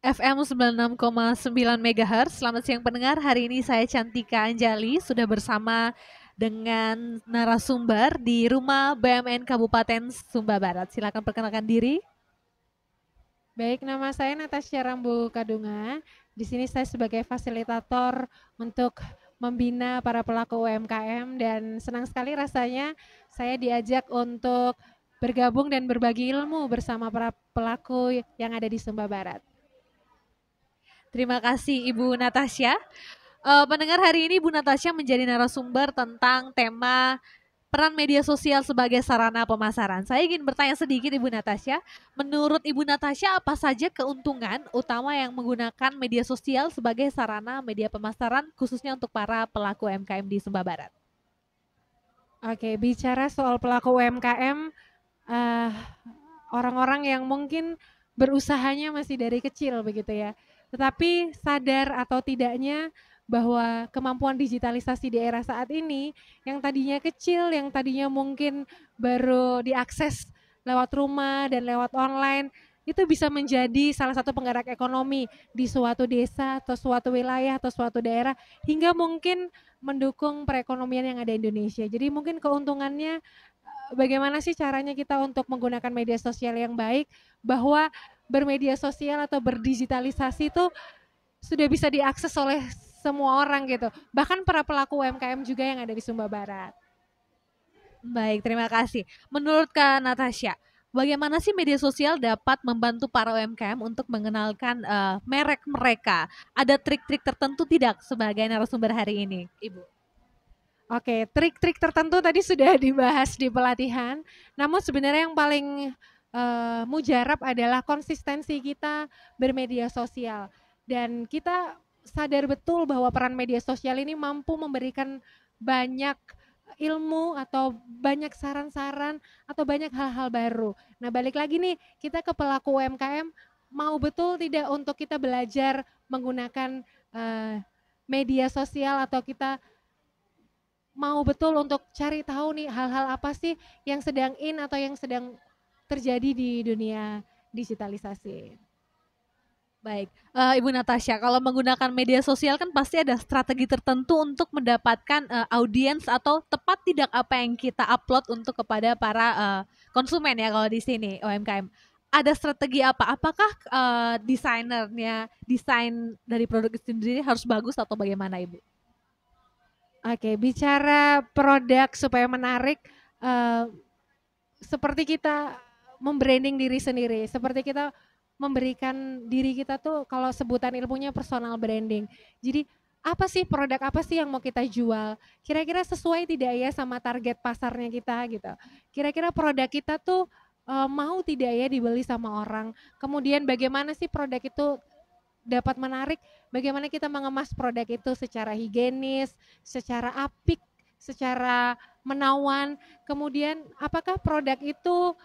FM 96,9 MHz. Selamat siang pendengar. Hari ini saya Cantika Anjali sudah bersama dengan narasumber di Rumah BUMN Kabupaten Sumba Barat. Silakan perkenalkan diri. Baik, nama saya Natasha Rambu Kadunga. Di sini saya sebagai fasilitator untuk membina para pelaku UMKM dan senang sekali rasanya saya diajak untuk bergabung dan berbagi ilmu bersama para pelaku yang ada di Sumba Barat. Terima kasih Ibu Natasha. Pendengar, hari ini Ibu Natasha menjadi narasumber tentang tema peran media sosial sebagai sarana pemasaran. Saya ingin bertanya sedikit Ibu Natasha, menurut Ibu Natasha apa saja keuntungan utama yang menggunakan media sosial sebagai sarana media pemasaran khususnya untuk para pelaku UMKM di Sumba Barat? Oke, bicara soal pelaku UMKM, orang-orang yang mungkin berusahanya masih dari kecil begitu ya. Tetapi sadar atau tidaknya bahwa kemampuan digitalisasi di era saat ini yang tadinya kecil, yang tadinya mungkin baru diakses lewat rumah dan lewat online, itu bisa menjadi salah satu penggerak ekonomi di suatu desa atau suatu wilayah atau suatu daerah hingga mungkin mendukung perekonomian yang ada di Indonesia. Jadi mungkin keuntungannya bagaimana sih caranya kita untuk menggunakan media sosial yang baik, bahwa bermedia sosial atau berdigitalisasi itu sudah bisa diakses oleh semua orang gitu, bahkan para pelaku UMKM juga yang ada di Sumba Barat. Baik, terima kasih. Menurut Kak Natasha, bagaimana sih media sosial dapat membantu para UMKM untuk mengenalkan merek mereka? Ada trik-trik tertentu tidak sebagai narasumber hari ini, Ibu? Oke, trik-trik tertentu tadi sudah dibahas di pelatihan, namun sebenarnya yang paling mujarab adalah konsistensi kita bermedia sosial. Dan kita sadar betul bahwa peran media sosial ini mampu memberikan banyak ilmu atau banyak saran-saran atau banyak hal-hal baru. Nah, balik lagi nih, kita ke pelaku UMKM, mau betul tidak untuk kita belajar menggunakan media sosial atau kita mau betul untuk cari tahu nih hal-hal apa sih yang sedang in atau yang sedang terjadi di dunia digitalisasi. Baik, Ibu Natasha, kalau menggunakan media sosial kan pasti ada strategi tertentu untuk mendapatkan audiens atau tepat tidak apa yang kita upload untuk kepada para konsumen ya kalau di sini UMKM. Ada strategi apa? Apakah desainernya, desain dari produk itu sendiri harus bagus atau bagaimana Ibu? Oke, bicara produk supaya menarik, seperti kita membranding diri sendiri, seperti kita memberikan diri kita tuh kalau sebutan ilmunya personal branding. Jadi apa sih produk apa sih yang mau kita jual? Kira-kira sesuai tidak ya sama target pasarnya kita gitu. Kira-kira produk kita tuh mau tidak ya dibeli sama orang. Kemudian bagaimana sih produk itu dapat menarik, bagaimana kita mengemas produk itu secara higienis, secara apik, secara menawan. Kemudian apakah produk itu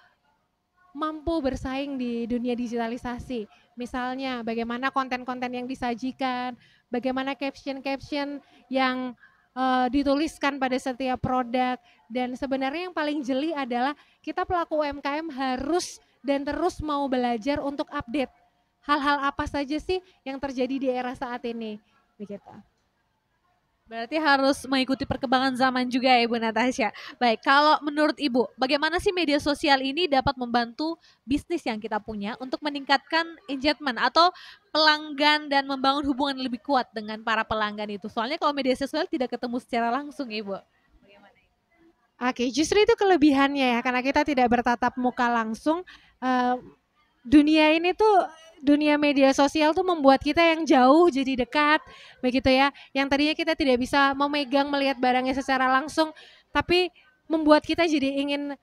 mampu bersaing di dunia digitalisasi. Misalnya bagaimana konten-konten yang disajikan, bagaimana caption-caption yang dituliskan pada setiap produk, dan sebenarnya yang paling jeli adalah kita pelaku UMKM harus dan terus mau belajar untuk update hal-hal apa saja sih yang terjadi di era saat ini begitu. Berarti harus mengikuti perkembangan zaman juga ya Ibu Natasha. Baik, kalau menurut Ibu, bagaimana sih media sosial ini dapat membantu bisnis yang kita punya untuk meningkatkan engagement atau pelanggan dan membangun hubungan lebih kuat dengan para pelanggan itu? Soalnya kalau media sosial tidak ketemu secara langsung Ibu. Oke, justru itu kelebihannya ya, karena kita tidak bertatap muka langsung. Dunia ini tuh, dunia media sosial tuh membuat kita yang jauh jadi dekat, begitu ya. Yang tadinya kita tidak bisa memegang melihat barangnya secara langsung, tapi membuat kita jadi ingin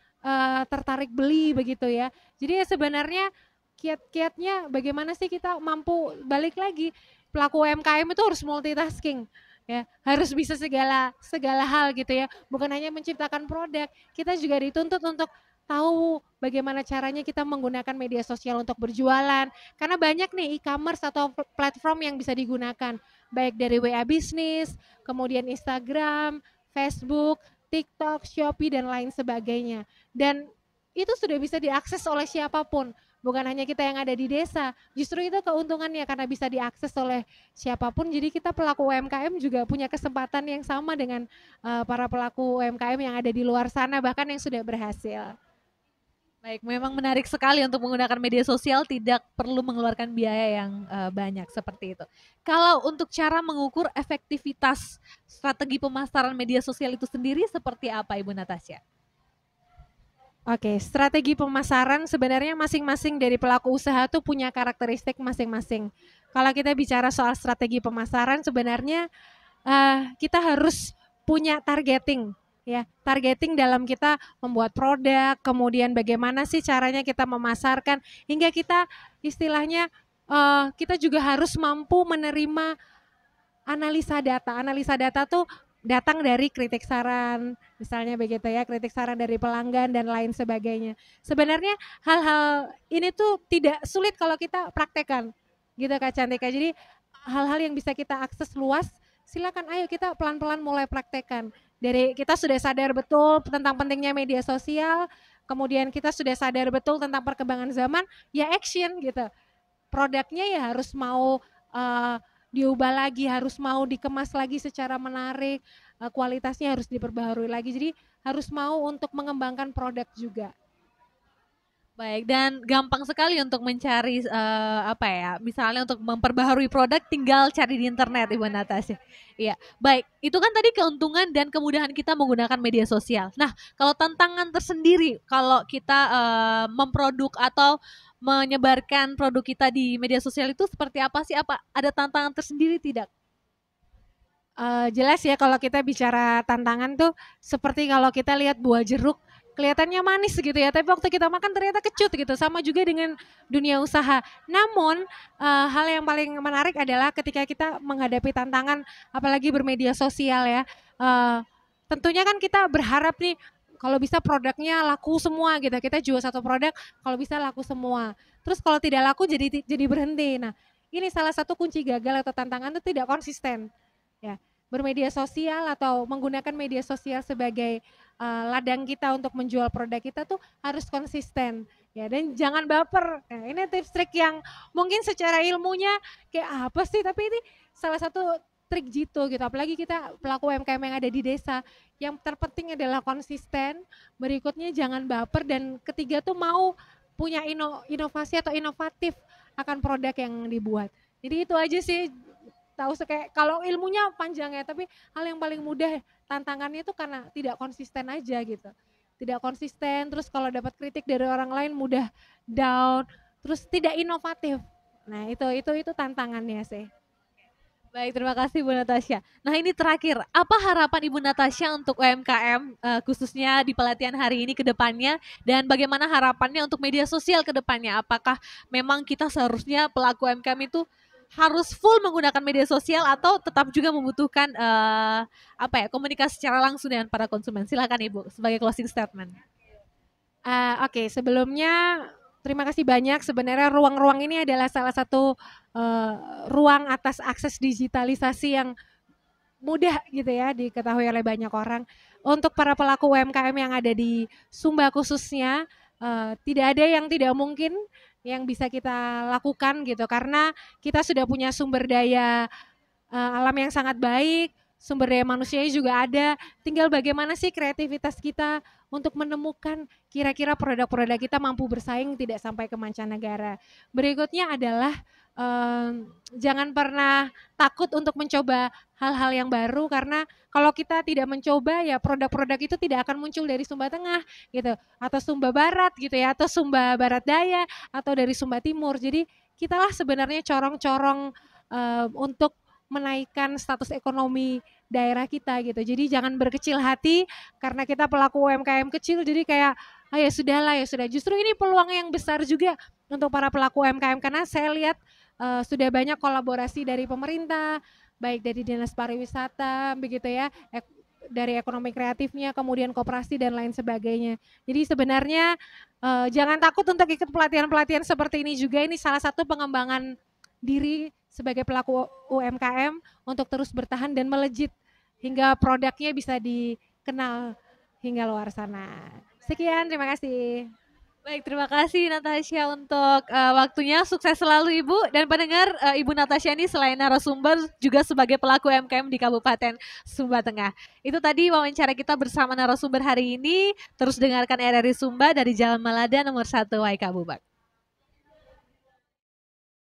tertarik beli begitu ya. Jadi ya sebenarnya kiat-kiatnya bagaimana sih kita mampu balik lagi pelaku UMKM itu harus multitasking ya, harus bisa segala segala hal gitu ya. Bukan hanya menciptakan produk, kita juga dituntut untuk tahu bagaimana caranya kita menggunakan media sosial untuk berjualan. Karena banyak nih e-commerce atau platform yang bisa digunakan, baik dari WA Bisnis, kemudian Instagram, Facebook, TikTok, Shopee, dan lain sebagainya. Dan itu sudah bisa diakses oleh siapapun, bukan hanya kita yang ada di desa. Justru itu keuntungannya karena bisa diakses oleh siapapun. Jadi kita pelaku UMKM juga punya kesempatan yang sama dengan para pelaku UMKM yang ada di luar sana bahkan yang sudah berhasil. Baik, memang menarik sekali untuk menggunakan media sosial tidak perlu mengeluarkan biaya yang banyak seperti itu. Kalau untuk cara mengukur efektivitas strategi pemasaran media sosial itu sendiri seperti apa Ibu Natasha? Oke, strategi pemasaran sebenarnya masing-masing dari pelaku usaha tuh punya karakteristik masing-masing. Kalau kita bicara soal strategi pemasaran sebenarnya kita harus punya targeting ya, targeting dalam kita membuat produk, kemudian bagaimana sih caranya kita memasarkan hingga kita istilahnya kita juga harus mampu menerima analisa data. Analisa data tuh datang dari kritik saran, misalnya begitu ya, kritik saran dari pelanggan dan lain sebagainya. Sebenarnya hal-hal ini tuh tidak sulit kalau kita praktekkan, gitu Kak Cantika. Jadi hal-hal yang bisa kita akses luas, silakan ayo kita pelan-pelan mulai praktekkan. Dari kita sudah sadar betul tentang pentingnya media sosial, kemudian kita sudah sadar betul tentang perkembangan zaman, ya action gitu. Produknya ya harus mau diubah lagi, harus mau dikemas lagi secara menarik, kualitasnya harus diperbaharui lagi. Jadi harus mau untuk mengembangkan produk juga. Baik, dan gampang sekali untuk mencari apa ya, misalnya untuk memperbaharui produk tinggal cari di internet Ibu Natasha. Iya, baik. Itu kan tadi keuntungan dan kemudahan kita menggunakan media sosial. Nah, kalau tantangan tersendiri kalau kita memproduk atau menyebarkan produk kita di media sosial itu seperti apa sih? Apa ada tantangan tersendiri tidak? Jelas ya kalau kita bicara tantangan tuh seperti kalau kita lihat buah jeruk kelihatannya manis gitu ya, tapi waktu kita makan ternyata kecut gitu. Sama juga dengan dunia usaha. Namun hal yang paling menarik adalah ketika kita menghadapi tantangan apalagi bermedia sosial ya. Tentunya kan kita berharap nih kalau bisa produknya laku semua gitu. Kita jual satu produk kalau bisa laku semua. Terus kalau tidak laku jadi berhenti. Nah, ini salah satu kunci gagal atau tantangan itu tidak konsisten. Ya, bermedia sosial atau menggunakan media sosial sebagai ladang kita untuk menjual produk kita tuh harus konsisten ya dan jangan baper. Nah, ini tips trik yang mungkin secara ilmunya kayak apa sih tapi ini salah satu trik jitu gitu apalagi kita pelaku UMKM yang ada di desa yang terpenting adalah konsisten, berikutnya jangan baper dan ketiga tuh mau punya inovasi atau inovatif akan produk yang dibuat. Jadi itu aja sih tahu kayak kalau ilmunya panjang ya tapi hal yang paling mudah tantangannya itu karena tidak konsisten aja gitu tidak konsisten terus kalau dapat kritik dari orang lain mudah down terus tidak inovatif nah itu tantangannya sih. Baik, terima kasih Bu Natasha. Nah ini terakhir, apa harapan Ibu Natasha untuk UMKM khususnya di pelatihan hari ini ke depannya dan bagaimana harapannya untuk media sosial ke depannya? Apakah memang kita seharusnya pelaku UMKM itu harus full menggunakan media sosial atau tetap juga membutuhkan apa ya komunikasi secara langsung dengan para konsumen? Silakan Ibu sebagai closing statement. Oke, sebelumnya terima kasih banyak. Sebenarnya ruang-ruang ini adalah salah satu ruang atas akses digitalisasi yang mudah gitu ya diketahui oleh banyak orang. Untuk para pelaku UMKM yang ada di Sumba khususnya, tidak ada yang tidak mungkin yang bisa kita lakukan gitu karena kita sudah punya sumber daya alam yang sangat baik, sumber daya manusianya juga ada. Tinggal bagaimana sih kreativitas kita untuk menemukan kira-kira produk-produk kita mampu bersaing tidak sampai ke mancanegara. Berikutnya adalah jangan pernah takut untuk mencoba hal-hal yang baru karena kalau kita tidak mencoba ya produk-produk itu tidak akan muncul dari Sumba Tengah gitu atau Sumba Barat gitu ya atau Sumba Barat Daya atau dari Sumba Timur. Jadi kitalah sebenarnya corong-corong untuk menaikkan status ekonomi daerah kita gitu. Jadi jangan berkecil hati karena kita pelaku UMKM kecil jadi kayak ah ya sudahlah ya sudah. Justru ini peluang yang besar juga untuk para pelaku UMKM karena saya lihat sudah banyak kolaborasi dari pemerintah, baik dari Dinas Pariwisata begitu ya, dari ekonomi kreatifnya, kemudian koperasi dan lain sebagainya. Jadi sebenarnya jangan takut untuk ikut pelatihan-pelatihan seperti ini juga. Ini salah satu pengembangan diri sebagai pelaku UMKM untuk terus bertahan dan melejit hingga produknya bisa dikenal hingga luar sana. Sekian, terima kasih. Baik, terima kasih Natasha untuk waktunya. Sukses selalu Ibu dan pendengar. Ibu Natasha ini selain narasumber juga sebagai pelaku UMKM di Kabupaten Sumba Tengah. Itu tadi wawancara kita bersama narasumber hari ini. Terus dengarkan RRI Sumba dari Jalan Malada nomor 1 Waikabubak.